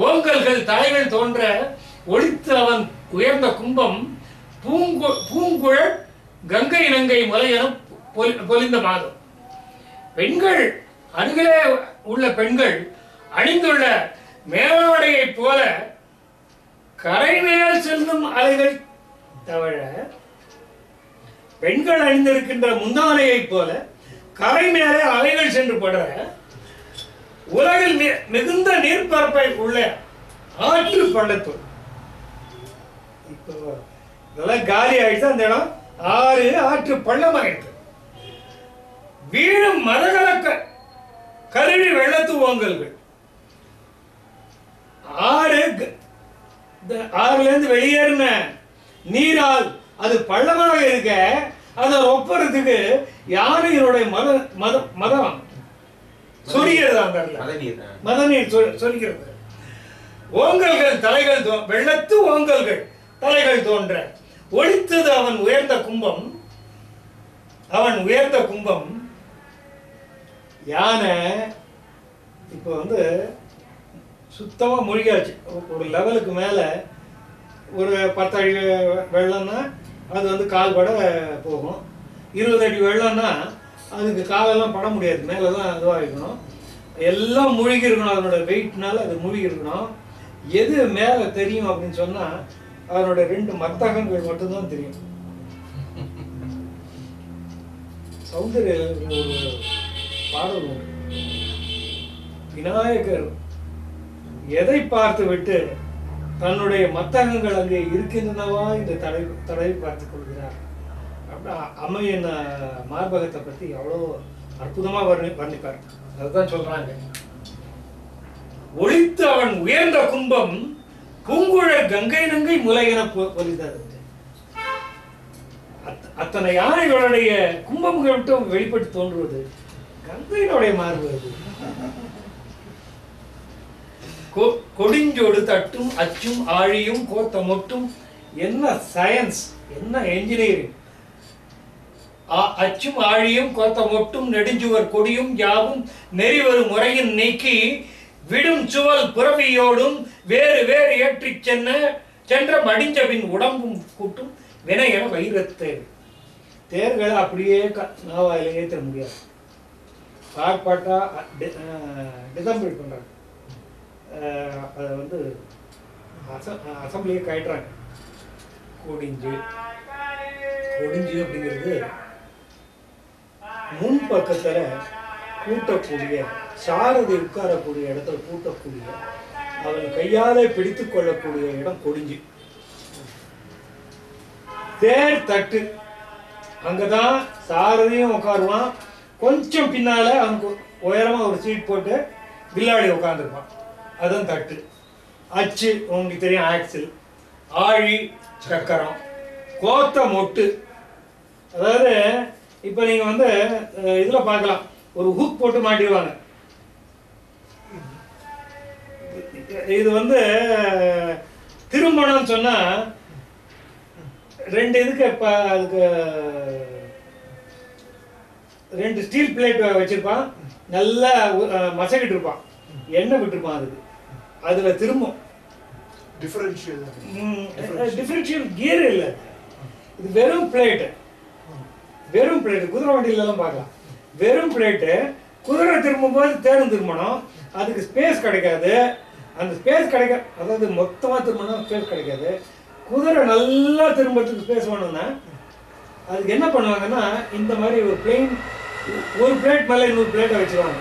ஓங்கல்கள் தலைகள் தோன்ற ஒளித்து அவன் உயர்ந்த கும்பம் பூங்குழல் கங்கை நங்கை முலையென பொலிந்த மாதம். பெண்கள் அருகிலே உள்ள பெண்கள் அணிந்துள்ள மேலாடையை போல கரை மேல் செல்லும் அலைகள் தவிர, பெண்கள் அணிந்திருக்கின்ற முந்தானையை போல கரை மேலே அலைகள் சென்று படர, உலகில் மிகுந்த நீர்ப்பரப்பை உள்ள ஆற்று பள்ளத்தூர். இப்போ இதெல்லாம் காலி ஆயிடுச்சு. அந்த இடம் ஆறு ஆற்று பள்ளமாயிடுது. வீடும் மரகலக்க கருவி வெள்ளத்து ஓங்கல்கள். ஆறுல இருந்து வெளியேறின நீரால் அது பள்ளமாக இருக்க, அதை ஒப்புறதுக்கு யானையினுடைய மதம் சொரிகிறது. அந்த மதநீர் சொரிகிறது. ஓங்கல்கள் தலைகள் வெள்ளத்து ஓங்கல்கள் தலைகள் தோன்ற ஒளித்தது அவன் உயர்ந்த கும்பம். அவன் உயர்ந்த கும்பம். யானை இப்போ வந்து சுத்தமா மூழ்கியாச்சு. ஒரு லெவலுக்கு மேல ஒரு 10 அடி வெள்ளம்னா அது வந்து கால் பட போகும். 20 அடி வெள்ளம்னா அதுக்கு காலெல்லாம் பட முடியாது, மேலதான் இதுவாகிக்கணும். எல்லாம் மூழ்கி இருக்கணும். அதனோட வெயிட்னால அது மூழ்கி இருக்கணும். எது மேல தெரியும் அப்படின்னு சொன்னா அதனோட 2 மத்தகங்கள் மட்டும்தான் தெரியும். சௌந்தர்ய ஒரு பாடல் உண்டு. விநாயகர் எதை பார்த்து விட்டு தன்னுடைய மத்தகங்கள் அங்கே இருக்கின்றனவா இந்த தடவை பார்த்துக் கொள்கிறார். அப்படி அம்மையின் மார்பகத்தை பத்தி அவ்வளோ அற்புதமா வர்ணிப்பார். அதுதான் சொல்றாங்க. ஒளித்து அவன் உயர்ந்த கும்பம் பூங்குழல் கங்கை நங்கை முலையென பொலித்தது. அத்தனை யானைகளுடைய கும்பங்கள் மட்டும் வெளிப்பட்டு தோன்றுவது கங்கையினுடைய மார்பு. கொடிஞ்சோடு தட்டும் அச்சும் ஆழியும் கோத்த மொட்டும். என்ன சயின்ஸ், என்ன என்ஜினியரிங்! அச்சும் ஆழியும் கோத்த மொட்டும் நெடுஞ்சுவர் கொடியும் யாவும் நெறிவரும் முறையின் நீக்கி விடும் சுவல் புறவியோடும் வேறு வேறு ஏற்றிச் சென்ற மடிஞ்சவின் உடம்பும் கூட்டும் வினையென வைரத்தேர். தேர்களை அப்படியே நாவாயில ஏற்ற முடியாது. பாட்டா டிசம்பிள் பண்றாங்க. அதை வந்து அசம்பிளியே கட்டுறாங்க. கொடிஞ்சு அப்படிங்கிறது முன் பக்கத்துல கூட்டக்கூடிய, சாரதி உட்காரக்கூடிய இடத்துல கூட்டக்கூடிய, அவன் கையாலே பிடித்துக் கொள்ளக்கூடிய இடம் கொடிஞ்சு. தேர் தட்டு, அங்கதான் சாரதியும் உட்காருவான். கொஞ்சம் பின்னால அவனுக்கு உயரமா ஒரு சீட் போட்டு வில்லாடி உட்காந்துருப்பான். அதுதான் தட்டு. அச்சு உங்களுக்கு தெரியும், ஆக்சில். ஆழி சக்கரம். கோத்த மொட்டு, அதாவது இப்ப நீங்க வந்து இதுல பார்க்கலாம், ஒரு ஹூக் போட்டு மாட்டிடுவாங்க. இது வந்து திருமணம் சொன்னா 2 இதுக்கு அதுக்கு 2 ஸ்டீல் பிளேட் வச்சிருப்பான். நல்லா மசக்கிட்டு இருப்பான், எண்ணெய் விட்டுருப்பான். அதுல திரும்பும். டிஃபரன்ஷியல் கியர் இல்லை, இது வெறும் பிளேட். வெறும் பிளேட் குதிரை வண்டியில எல்லாம் பார்க்கலாம். வெறும் பிளேட்டு. குதிரை திரும்பும் போது தேரும் திரும்பணும். அதுக்கு ஸ்பேஸ் கிடைக்காது. அந்த ஸ்பேஸ் அதாவது மொத்தமா திரும்பணும், ஸ்பேஸ் கிடைக்காது. குதிரை நல்லா திரும்பறதுக்கு ஸ்பேஸ் வேணும்னா அதுக்கு என்ன பண்ணுவாங்கன்னா இந்த மாதிரி ஒரு பிளேன், ஒரு பிளேட் மேலே இன்னொரு பிளேட்டை வச்சுருவாங்க.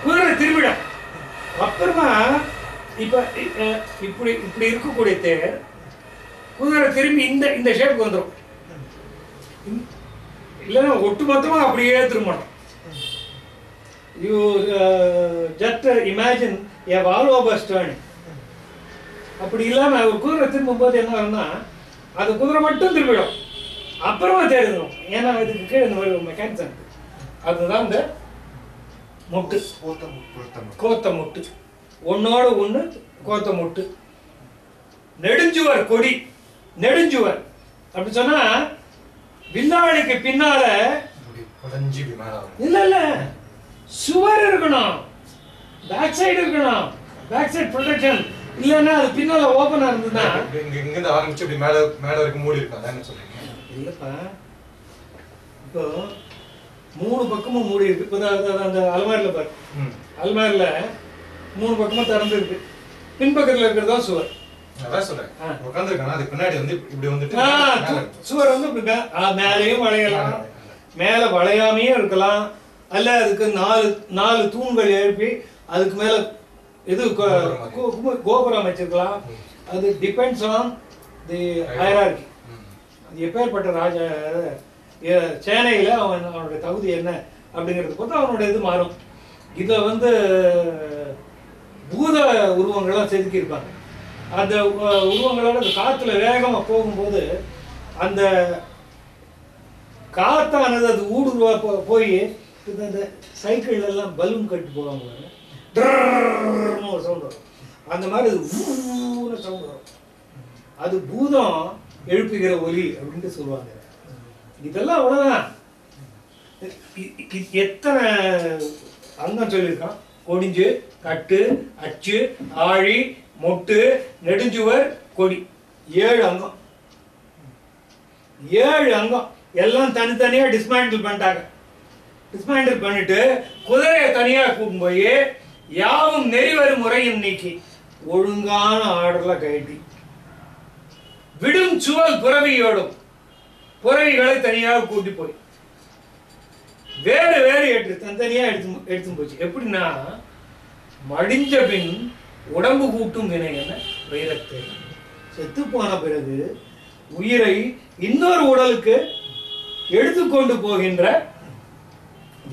குதிரை திரும்பிடும். அப்புறமா இப்போ இப்படி இப்படி இருக்கக்கூடிய தேர் குதிரை திரும்பி இந்த இந்த ஷேப்புக்கு வந்துடும். இல்லைன்னா ஒட்டு மொத்தமாக அப்படியே திரும்பணும். You just imagine a Volvo bus turn. அப்படி இல்லாமல் ஒரு குதிரை திரும்பும்போது என்ன ஆகும்னா அது குதிரை மட்டும் திரும்பிடும், அப்புறமா தேடிடும். ஏன்னா இதுக்கு கீழே இந்த மாதிரி ஒரு மெக்கானிசம் இருக்கு. அதுதான் இந்த முட்டு, கோத்த முட்டு, ஒன்னோட ஒன்று கோத்த முட்டு. நெடுஞ்சுவர் கொடி, நெடுஞ்சுவர் அப்படி சொன்னா வில்லாளிக்கு பின்னால இல்ல இல்ல சுவர் இருக்கணும், பேக் சைடு இருக்கணும், பேக் சைடு ப்ரொடெக்ஷன். இல்லன்னா அது பின்னால ஓபனா இருந்ததுன்னா இங்க இருந்து ஆரம்பிச்சு இப்படி மேல மேல வரைக்கும் மூடி இருக்கும். அதான் என்ன சொல்றீங்க? இல்லப்பா, இப்போ 3 பக்கமும் மூடி இருக்கு. இப்போ அந்த அலமாரில பாரு, அலமாரில 3 பக்கமும் திறந்து இருக்கு. பின்பக்கத்துல இருக்கிறதா சுவர். அதான் சொல்றேன், உட்காந்துருக்கானா அதுக்கு பின்னாடி வந்து இப்படி வந்துட்டு சுவர் வந்து மேலேயும் வளையலாம், மேல வளையாமையே இருக்கலாம். அல்ல அதுக்கு 4 தூண்கள் எழுப்பி அதுக்கு மேல இது கோபுரம் அமைச்சிருக்கலாம். அது டிபெண்ட்ஸ் ஆன் தி ஹைரார்கி. அது எப்பேற்பட்ட ராஜா சேனையில் அவனுடைய தகுதி என்ன அப்படிங்கிறது பொறுத்து அவனுடைய இது மாறும். இதை வந்து பூத உருவங்கள்லாம் செதுக்கியிருப்பாங்க. அந்த உருவங்களோட அந்த காற்றுல வேகமாக போகும்போது அந்த காத்தானது அது ஊடுருவா போய் இந்த சைக்கிள் எல்லாம் பலூன் கட்டி போவாங்க, ஒரு சவுண்ட் வரும். அந்த மாதிரி அது ஊன்னு சவுண்ட் வரும். அது பூதம் எழுப்புகிற ஒலி அப்படின்ட்டு சொல்லுவாங்க. இதெல்லாம் அவ்வளவுதான். எத்தனை அங்கம் சொல்லியிருக்கான்? கொடிஞ்சு, கட்டு, அச்சு, ஆழி, மொட்டு, நெடுஞ்சுவர், கொடி. 7 அங்கம். 7 அங்கம் எல்லாம் தனித்தனியா டிஸ்மேண்டில் பண்ணிட்டாங்க. டிஸ்மேண்டில் பண்ணிட்டு குதிரையை தனியா கூப்பிட்டு போய் யாவும் நெறிவரும் முறையும் நீக்கி ஒழுங்கான ஆர்டர்ல கட்டி விடும் சுவல் புறவியோடும் புறவிகளை தனியாக கூட்டி போய் வேறு வேறு ஏற்று தனித்தனியா எடுத்து போச்சு. எப்படின்னா மடிஞ்ச பின் உடம்பு கூட்டும் வினை என வைரத்தை செத்து போன பிறகு உயிரை இன்னொரு உடலுக்கு எடுத்துக்கொண்டு போகின்ற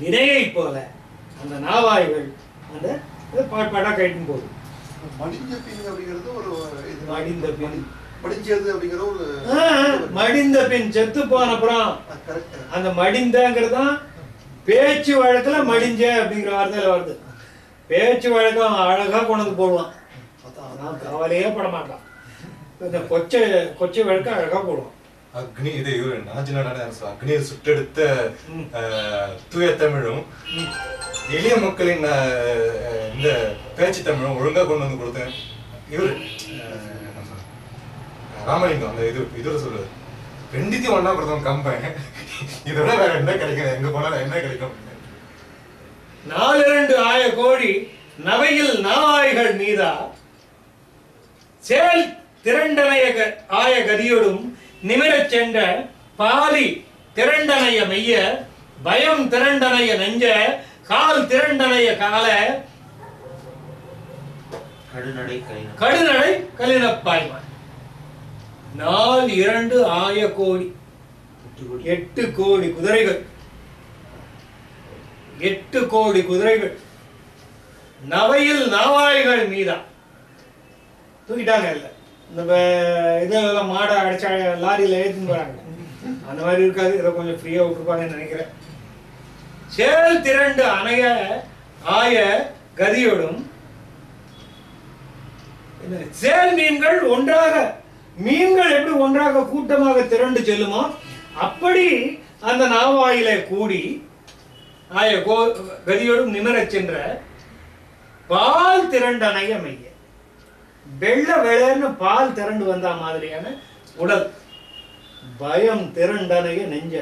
வினையை போல அந்த நாவாய்கள் அந்த பாட்பாட்டா கட்டும் போது மடிஞ்ச பின் அப்படிங்கிறது ஒரு மடிந்த பின் மடிஞ்சது அப்படிங்கிற ஒரு மடிந்த பின் செத்து போன அப்புறம் அந்த மடிந்தங்கிறது தான் பேச்சு வழக்குல மடிஞ்ச அப்படிங்கிற வார்த்தையில வருது. பேச்சு வழக்கம் அழகா கொண்டு போடுவான், கவலையே பட மாட்டான். இந்த கொச்சை வழக்க அழகா போடுவான். அக்னி இது இவரு அக்னியை சுட்டெடுத்த தூய தமிழும் எளிய மக்களின் இந்த பேச்சு தமிழும் ஒழுங்கா கொண்டு வந்து கொடுத்தேன் இவரு ராமலிங்கம். அந்த இதுல சொல்லுது ரெண்டுத்தையும் ஒன்னா கொடுத்தோம் கம்பேன். இதோட வேற என்ன கிடைக்கும், எங்க போனா என்ன கிடைக்கும்? 4 ஆய கோடி நவையில் நாவாய்கள் மீதா சேல் திரண்டனைய ஆய கதியோடும் நிமிரச் சென்ற பாலி திரண்டனைய மெய்ய பயம் திரண்டனைய நெஞ்ச கால் திரண்டனைய கால கடுநடை கலினப்பாய்வான். 4 ஆய கோடி 8 கோடி குதிரைகள், 8 கோடி குதிரைகள் நவையில் நாவாய்கள் மீதா தூக்கிட்டாங்க. இல்ல இந்த இதெல்லாம் மாடை அடிச்சா லாரியில ஏற்றின்னு போறாங்க, அந்த மாதிரி இருக்காது. இதை கொஞ்சம் ஃப்ரீயா விட்டுருப்பாங்கன்னு நினைக்கிறேன். சேல் திரண்டு அணைய ஆய கதியோடும் சேல் மீன்கள் ஒன்றாக, மீன்கள் எப்படி ஒன்றாக கூட்டமாக திரண்டு செல்லுமோ அப்படி அந்த நாவாயிலே கூடி ஆய கதியோடும் நிமிரச் சென்ற பால் திரண்டனைய மைய வெள்ள வெளர்னு பால் திரண்டு வந்த மாதிரியான உடல், பயம் திரண்டனைய நெஞ்ச.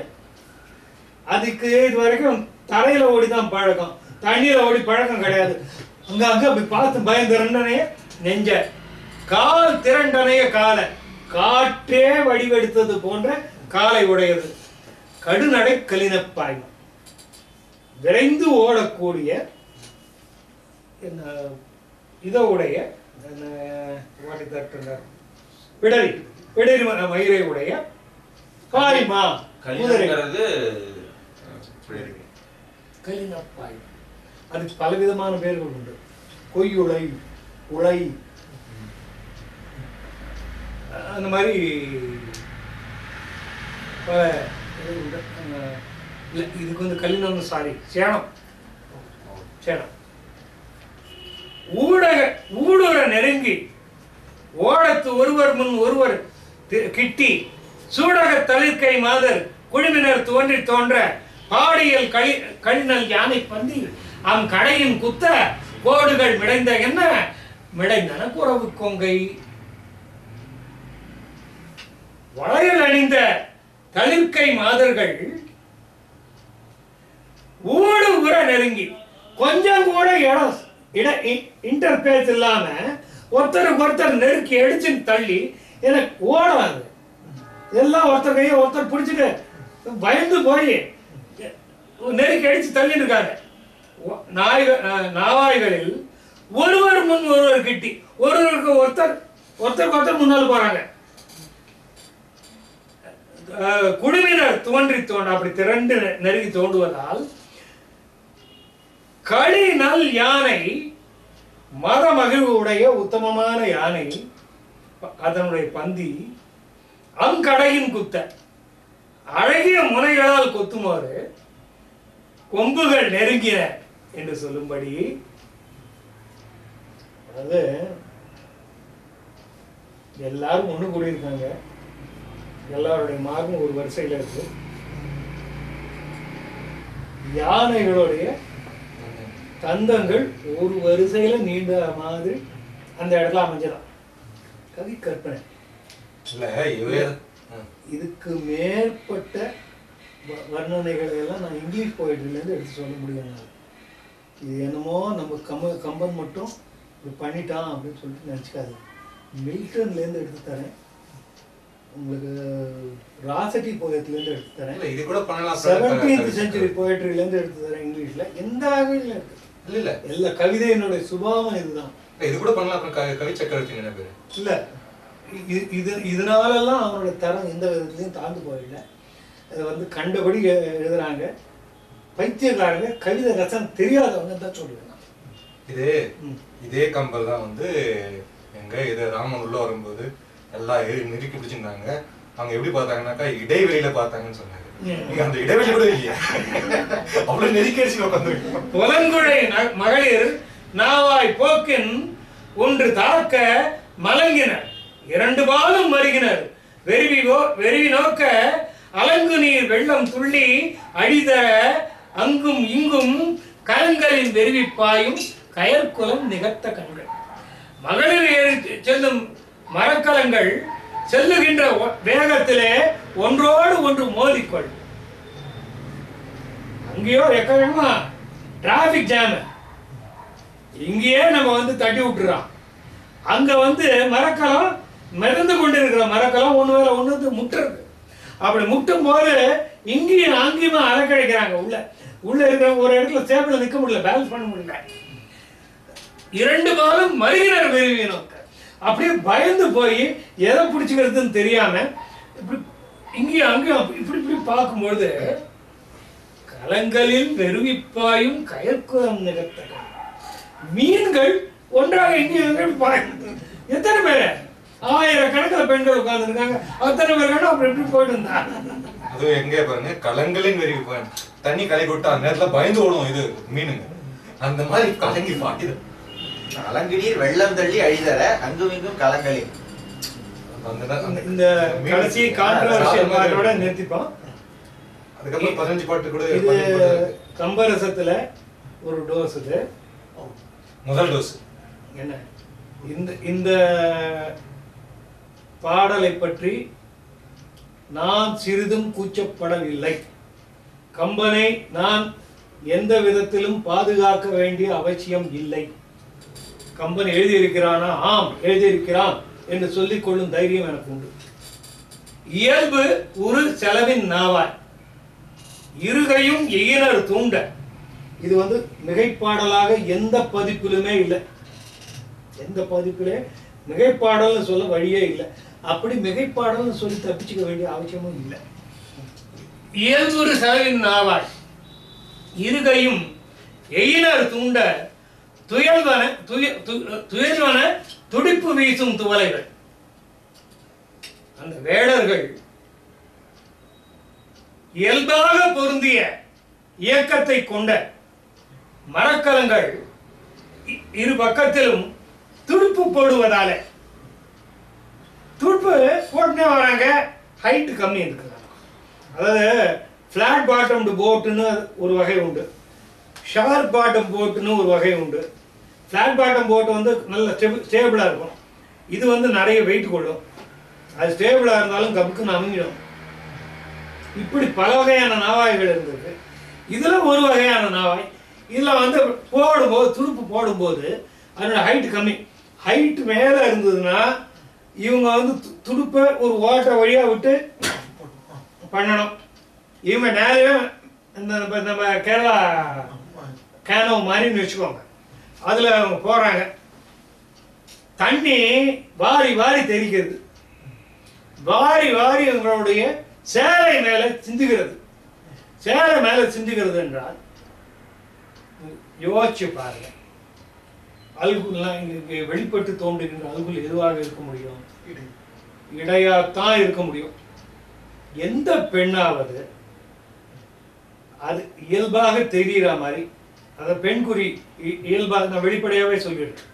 அதுக்கு இது வரைக்கும் தரையில ஓடிதான் பழக்கம், தண்ணியில ஓடி பழக்கம் கிடையாது. அங்க அப்படி பார்த்து பயம் திரண்டனைய நெஞ்ச, கால் திரண்டனைய கால, காற்றே வடிவெடுத்தது போன்ற காலை உடையது. கடுநடை கலினப்பாய்மம், விரைந்து ஓடக்கூடிய இதை உடைய பிடரி பிடரி மயிரை உடைய பாய்மா கலினங்கிறது கலினப்பாய்மம். அதுக்கு பலவிதமான பேர்கள் உண்டு. கொய்யுளை, உளை, அந்த மாதிரி பல இதுக்கு வந்து கலினம், சாரி சேனம். சேனம் ஊடுற நெருங்கி ஓடத்து ஒருவர் முன் ஒருவர் கிட்டி சூடக தளிர்க்கை மாதர் குழுவினர் தோன்ற பாடியல் கழிநல் யானை பந்தி கடையின் குத்த கோடுகள் மிடைந்த என்ன மிடைந்தன குறவு கொங்கை. வளையல் அணிந்த தளிர்க்கை மாதர்கள் ஊடு உற நெருங்கி கொஞ்சம் கூட இன்டர்பேஸ் இல்லாம ஒருத்தருக்கு ஒருத்தர் நெருக்கி அடிச்சு தள்ளி எனக்கு ஓடாது. எல்லாம் ஒருத்தர் கையை ஒருத்தர் பிடிச்சிட்டு பயந்து போய் நெருக்கி அடிச்சு தள்ளிட்டு இருக்காங்க. நாவாய்களில் ஒருவர் முன் ஒருவர் கிட்டி ஒருவருக்கு ஒருத்தருக்கு முன்னால் போறாங்க. குழுவினர் தோன்ற அப்படி திரண்டு நெருங்கி தோன்றுவதால் களிநல் யானை மத மகிழ்வு உடைய உத்தமமான யானை அதனுடைய பந்தி அங்கடையின் குத்த அழகிய முனைகளால் கொத்துமாறு கொம்புகள் நெருங்கின என்று சொல்லும்படி, அதாவது எல்லாரும் ஒண்ணு கூடியிருக்காங்க, எல்லாருடைய மார்பும் ஒரு வரிசையில இருக்கு. யானைகளுடைய தந்தங்கள் ஒரு வரிசையில நீண்ட மாதிரி அந்த இடத்துல அமைஞ்சதான். கவி கற்பனை இதுக்கு மேற்பட்ட வர்ணனைகளை எல்லாம் நான் இங்கிலீஷ் போயிட்ரிலேருந்து எடுத்து சொல்ல முடியும். இது என்னமோ நம்ம கம்பன் மட்டும் இப்படி பண்ணிட்டான் அப்படின்னு சொல்லிட்டு நினச்சிக்காது. மில்டன்லேருந்து எடுத்து தரேன், உங்களுக்கு ராசட்டி போயத்துலேருந்து எடுத்து தரேன், இது கூட பண்ணலாம். 17th century போயட்ரிலேருந்து எடுத்து தரேன். இங்கிலீஷ்ல எந்த வகையில் இருக்கு இல்ல எல்லா கவிதையினுடைய சுபாவம் இதுதான். இது கூட பண்ணலாம். கவி சக்கரவர்த்தி என்ன பேரு இல்ல இதனாலெல்லாம் அவனோட தரம் எந்த விதத்துலையும் தாழ்ந்து போயிடல. அதை வந்து கண்டபடி எழுதுறாங்க. பைத்தியக்காரங்க, கவிதை ரசம் தெரியாதவங்க தான் சொல்லுவேன். இதே கம்பல் தான் வந்து எங்க இது ராமன் உள்ள வரும்போது எல்லாம் நெருக்கி பிடிச்சிருந்தாங்க. அவங்க எப்படி பார்த்தாங்கன்னாக்கா இடைவெளியில பார்த்தாங்கன்னு சொன்னாங்க. அந்த இடைவெளி கூட இல்லையா, அவ்வளவு நெருக்கி அடிச்சு உட்காந்து. புலங்குழை மகளிர் நாவாய் போக்கின் ஒன்று தாக்க மலங்கினர் இரண்டு பாலும் மருகினர் வெறிவி நோக்க அலங்கு நீர் வெள்ளம் துள்ளி அழித அங்கும் இங்கும் கலங்களின் வெறிவிப்பாயும் கயற்குலம் நிகழ்த்த கண்கள். மகளிர் ஏறி செல்லும் மரக்கலங்கள் செல்லுகின்ற வேகத்திலே ஒன்றோடு ஒன்று மோதிக்கொள். அங்கேயோ எக்கமா டிராபிக் ஜாம், இங்கேயே நம்ம வந்து தட்டி விட்டுறோம். அங்க வந்து மரக்கலம் மிதந்து கொண்டிருக்கிற மரக்கலம் ஒண்ணு வேற ஒண்ணு முட்டுறது. அப்படி முட்டும் போது இங்கேயும் அங்கேயுமா அலக்கழிக்கிறாங்க. உள்ள இருக்கிற ஒரு இடத்துல ஸ்டேபிள் நிற்க முடியல, பேலன்ஸ் பண்ண முடியல. இரண்டு காலம் மருகினர் விரும்பி நோக்க அப்படியே பயந்து போய் எதை பிடிச்சிக்கிறதுன்னு தெரியாம இப்படி இங்கேயும் அங்கேயும் இப்படி இப்படி பார்க்கும்பொழுது கலங்களில் வெறுவிப்பாயும் கயற்குலம் நிகழ்த்த மீன்கள் ஒன்றாக இங்கேயும் பாய்ந்து. எத்தனை பேர், 1000 கணக்கில் பெண்கள் உட்கார்ந்து இருக்காங்க. அத்தனை பேர் அப்படி இப்படி போயிட்டு இருந்தாங்க. அதுவும் எங்க பாருங்க, கலங்களின் வெறிவிப்பாய் தண்ணி கலை கொட்டா அந்த நேரத்துல பயந்து ஓடும் இது மீனுங்க. அந்த மாதிரி கலங்கி பாயுது. கலங்கிடீர் வெள்ளம் தள்ளி அழிதர அங்கும் இங்கும் கலங்களில். இந்த கடைசி கான்ட்ரோவர்ஷியல் பாட்டோட நிறுத்திப்போம். அதுக்கப்புறம் 15 பாட்டு கூட. இது கம்பரசத்துல ஒரு டோஸ். இது முதல் டோஸ். என்ன இந்த பாடலை பற்றி நான் சிறிதும் கூச்சப்படவில்லை. கம்பனை நான் எந்த விதத்திலும் பாதுகாக்க வேண்டிய அவசியம் இல்லை. கம்பன் எழுதியிருக்கிறானா? ஆம் எழுதியிருக்கிறான் என்று சொல்லிக் கொள்ளும் தைரியம் எனக்கு உண்டு. இயல்பு ஒரு செலவின் நாவாய் இருகையும் எயினர் தூண்ட. இது மிகைப்பாடலாக எந்த பதிப்பிலுமே இல்லை. எந்த பதிப்பிலே மிகைப்பாடல்னு சொல்ல வழியே இல்லை. அப்படி மிகைப்பாடல்னு சொல்லி தப்பிச்சுக்க வேண்டிய அவசியமும் இல்லை. இயல்புறு செலவின் நாவாய் இருகையும் எயினர் தூண்ட துயல்வன துடிப்பு வீசும் துவலைகள். அந்த வேடர்கள் இயல்பாக பொருந்திய இயக்கத்தை கொண்ட மரக்கலங்கள் இரு பக்கத்திலும் துடுப்பு போடுவதால துடுப்பு போட்டுனே வராங்க. ஹைட் கம்மி இருக்கிறாங்க. அதாவது ஃப்ளாட் பாட்டம்டு போட்டுன்னு ஒரு வகை உண்டு, ஷார்ப் பாட்டம் போட்டுன்னு ஒரு வகை உண்டு. ஃப்ளாட் பாட்டம் போட்டு நல்ல ஸ்டேபிளாக இருக்கும். இது நிறைய வெயிட் கொள்ளும். அது ஸ்டேபிளாக இருந்தாலும் கப்புக்குன்னு அமைஞ்சிடும். இப்படி பல வகையான நாவாய்கள் இருந்தது. இதில் ஒரு வகையான நாவாய். இதில் போடும்போது துடுப்பு போடும்போது அதனோட ஹைட் கம்மி. ஹைட் மேலே இருந்ததுன்னா இவங்க துடுப்பை ஒரு ஓட்டை வழியாக விட்டு பண்ணணும். இவங்க நேரையே நம்ம கேரளா கேனோ மாதிரின்னு வச்சுக்கோங்க. அதில் அவங்க போகிறாங்க. தண்ணி வாரி வாரி தெரிக்கிறது. வாரி வாரி அவங்களுடைய சேலை மேலே சிந்துகிறது. சேலை மேலே சிந்துகிறது என்றால் யோசிச்சு பாருங்க. அல்குல்லாம் இங்கே வெளிப்பட்டு தோன்றுகின்ற அல்குல் எதுவாக இருக்க முடியும்? இடையாத்தான் இருக்க முடியும். எந்த பெண்ணாவது அது இயல்பாக தெரிகிற மாதிரி, அதை பெண்குறி இயல்பாக, நான் வெளிப்படையாகவே சொல்லிடுறேன்,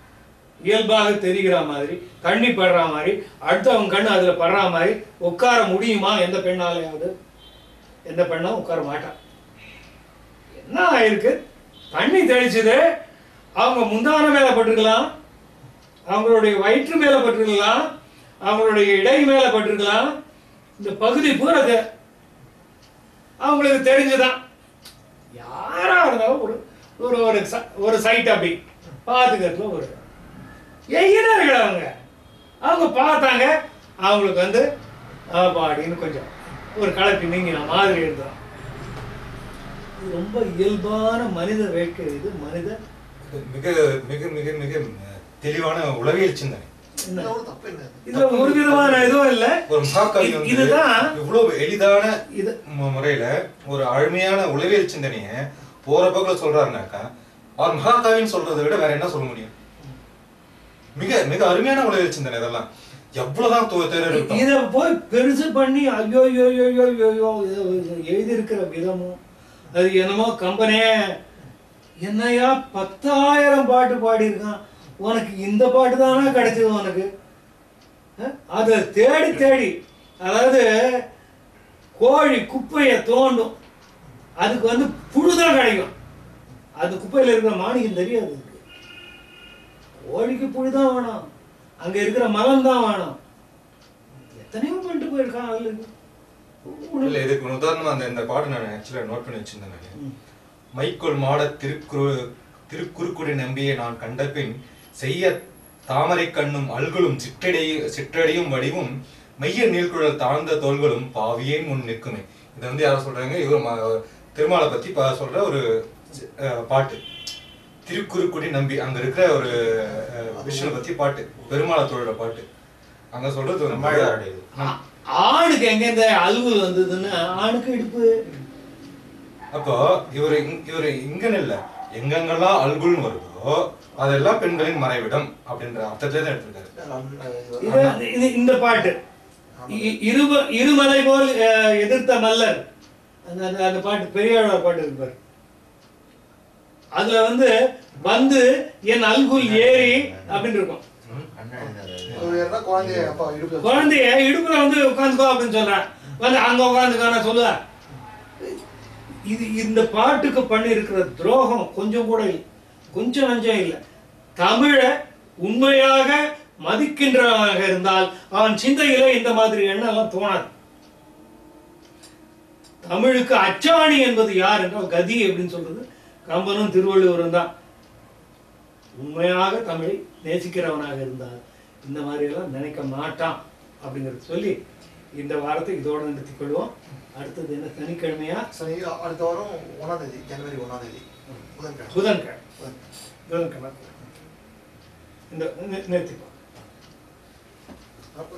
இயல்பாக தெரிகிற மாதிரி, கண்ணி படுற மாதிரி, அடுத்தவங்க கண்ணு அதில் படுற மாதிரி உட்கார முடியுமா? எந்த பெண்ணாலையாவது? எந்த பெண்ணும் உட்கார மாட்டான். என்ன ஆயிருக்கு? தண்ணி தெளிச்சது அவங்க முந்தான மேலே பட்டிருக்கலாம், அவங்களுடைய வயிற்று மேலே பட்டிருக்கலாம், அவங்களுடைய இடை மேலே பட்டிருக்கலாம். இந்த பகுதி பூரா அவங்களுக்கு தெரிஞ்சுதான். யாரா இருந்தாலும் ஒரு ஒரு சைட் அப்படி பார்த்துக்கிறதுல ஒரு எயினர்கள் அவங்க பார்த்தாங்க. அவங்களுக்கு பாடின்னு கொஞ்சம் ஒரு கலப்பி நீங்கின மாதிரி இருந்தான். ரொம்ப இயல்பான மனித வேட்கை. இது மனித மிக மிக மிக மிக தெளிவான உளவியல் சிந்தனை. இதுல ஒரு விதமான இதுவும் இல்ல. ஒரு மகாகவி இதுதான் இவ்வளவு எளிதான முறையில ஒரு அருமையான உளவியல் சிந்தனைய போற போக்குல சொல்றாருனாக்கா, அவர் மகாகவின்னு சொல்றதை விட வேற என்ன சொல்ல முடியும்? மிக மிக அருமையான உளவியல் சிந்தனை. இதெல்லாம் எவ்வளவுதான் இத போய் பெருசு பண்ணி ஐயோ யோ யோ யோ யோ எழுதி இருக்கிற விதமும் அது என்னமோ கம்பெனியே என்னையா 10,000 பாட்டு பாடியிருக்கான், உனக்கு இந்த பாட்டு தானே கிடைச்சது உனக்கு? அதை தேடி தேடி, அதாவது கோழி குப்பையை தோண்டும், அதுக்கு புழுதான் கிடைக்கும். அது குப்பையில் இருக்கிற மாணிக்கம் தெரியாது. கோழிக்கு புழுதான் வேணும், அங்க இருக்கிற மலம் தான் வேணும். எத்தனையோ பண்ணிட்டு போயிருக்கான். அதுல இல்ல இதுக்கு உதாரணமா இந்த பாட்டு நான் ஆக்சுவலா நோட் பண்ணி வச்சிருந்தேன். மைக்கோல் மாட திருக்குறுக்குடி நம்பியை நான் கண்டபின் செய்ய தாமரை கண்ணும் அல்களும் சிற்றடையும் வடிவும் மைய நீள்குழல் தாழ்ந்த தோள்களும் பாவியேன் முன் நிற்குமே. இதை யார சொல்றாங்க? இவர் திருமாலை பத்தி சொல்ற ஒரு பாட்டு. திருக்குறுக்குடி நம்பி அங்க இருக்கிற ஒரு விஷ்ணு பத்தி பாட்டு, பெருமாளை தோழ பாட்டு. அங்க சொல்றது ஒரு ஆணுக்கு எங்க இந்த அல்குல் வந்ததுன்னு ஆணுக்கு இடுப்பு. அப்போ இவரு இங்கன்னு இல்ல, எங்கெங்கெல்லாம் அல்குல்னு வருதோ அதெல்லாம் பெண்களின் மறைவிடம் அப்படின்ற அர்த்தத்துல தான் எடுத்திருக்காரு. இந்த பாட்டு இருமலை போல் எதிர்த்த மல்லர், அந்த பாட்டு பெரியாழ்வார் பாட்டு இருப்பார். அதுல வந்து என் அல்குல் ஏறி அப்படின்னு இருக்கும். குழந்தைய இடுப்புல உட்காந்துக்கோ அப்படின்னு சொல்றேன், அங்க உட்காந்துக்கான சொல்லுவ. இந்த பாட்டுக்கு பண்ணி இருக்கிற துரோகம் கொஞ்சம் கூட இல்லை, கொஞ்சம் நஞ்சம் இல்லை. தமிழ உண்மையாக மதிக்கின்றவனாக இருந்தால் அவன் சிந்தையில இந்த மாதிரி எண்ணம் எல்லாம் தோணாது. தமிழுக்கு அச்சாணி என்பது யார் என்றால் கதி அப்படின்னு சொல்றது கம்பனும் திருவள்ளுவரும் தான். உண்மையாக தமிழை நேசிக்கிறவனாக இருந்தால் இந்த மாதிரியெல்லாம் நினைக்க மாட்டான் அப்படிங்கிறது சொல்லி இந்த வாரத்தை இதோட நிறுத்திக் கொள்வோம். அடுத்தது என்ன, சனிக்கிழமையா? சரி, அடுத்த வாரம் 1ஆம் தேதி, ஜனவரி 1ஆம் தேதி, புதன்கிழமை. புதன்கிழமை இந்த நிறுத்திப்போம். ஸ்டாப்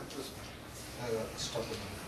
பண்ணுங்க.